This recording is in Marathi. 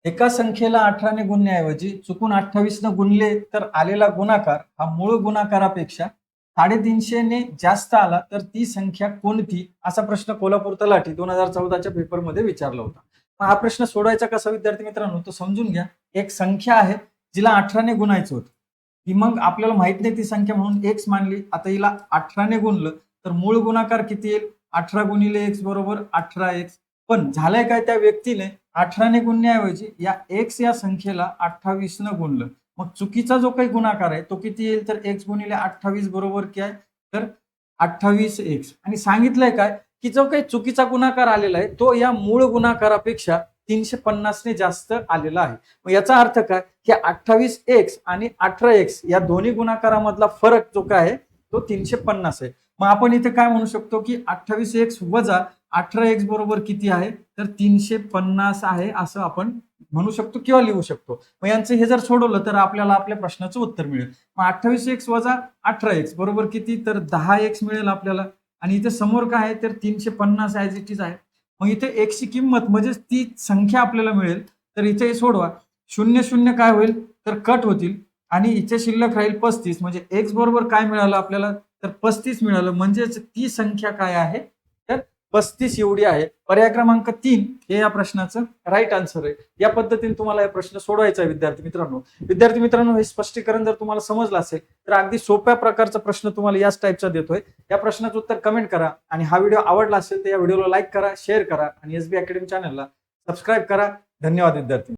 एका संख्येला 18 ने गुणण्याऐवजी चुकून 28 ने गुणले तर आलेला गुणाकार हा मूळ गुणाकारापेक्षा 350 ने जास्त आला तर ती संख्या कोणती, असा प्रश्न कोल्हापूर तलाठी 2014च्या पेपरमध्ये विचारला होता. मग हा प्रश्न सोडवायचा कसा विद्यार्थी मित्रांनो, तो समजून घ्या. एक संख्या आहे जिला 18 ने गुणायचं होतं. ही मग आपल्याला माहित नाही ती संख्या म्हणून एक्स मानली. आता हिला 18 ने गुणलं तर मूळ गुणाकार किती येईल? 18 गुणिले एक्स बरोबर 18x. पण झालंय काय, त्या व्यक्तीने 18 ने गुणण्याऐवजी या एक्स या संख्येला 28 न गुणलं. मग चुकीचा जो काही गुणाकार आहे तो किती येईल? तर एक्स गुणिले 28 बरोबर काय? तर 28x. आणि सांगितलंय काय की जो काही चुकीचा गुणाकार आलेला आहे तो या मूळ गुणाकारापेक्षा 350 ने जास्त आलेला आहे. मग याचा अर्थ काय की 28x आणि 18x या दोन्ही गुणाकारामधला फरक जो काय आहे तो 350 आहे. मग आपण इथे काय म्हणू शकतो की 28x वजा 18x बरोबर किती आहे? तर 350 आहे असं आपण म्हणू शकतो किंवा लिहू शकतो. मग यांचं हे जर सोडवलं तर आपल्याला आपल्या प्रश्नाचं उत्तर मिळेल. मग 28x वजा 18x बरोबर किती? तर 10x मिळेल आपल्याला. आणि इथे समोर काय आहे तर 350 ॲज इट इज आहे. मग इथे x ची किंमत म्हणजे ती संख्या आपल्याला मिळेल. तर इथे सोडवा. 0 0 काय होईल? तर कट होतील आणि इथे शिल्लक राहील 35. म्हणजे x बरोबर काय मिळालं आपल्याला? तर 35 मिळालं. म्हणजेच ती संख्या काय आहे? तर 35 एवढी आहे. पर्याय क्रमांक 3 हे या प्रश्नाचं राईट आन्सर आहे. या पद्धतीने तुम्हाला हा प्रश्न सोडवायचा आहे विद्यार्थी मित्रांनो. विद्यार्थी मित्रांनो, हे स्पष्टीकरण जर तुम्हाला समजलं असेल तर अगदी सोप्या प्रकारचा प्रश्न तुम्हाला याच टाईपचा देतोय. या प्रश्नाचं उत्तर कमेंट करा आणि हा व्हिडिओ आवडला असेल तर या व्हिडिओला लाईक करा, शेअर करा आणि एसबी अकॅडमी चॅनलला सबस्क्राईब करा. धन्यवाद विद्यार्थी.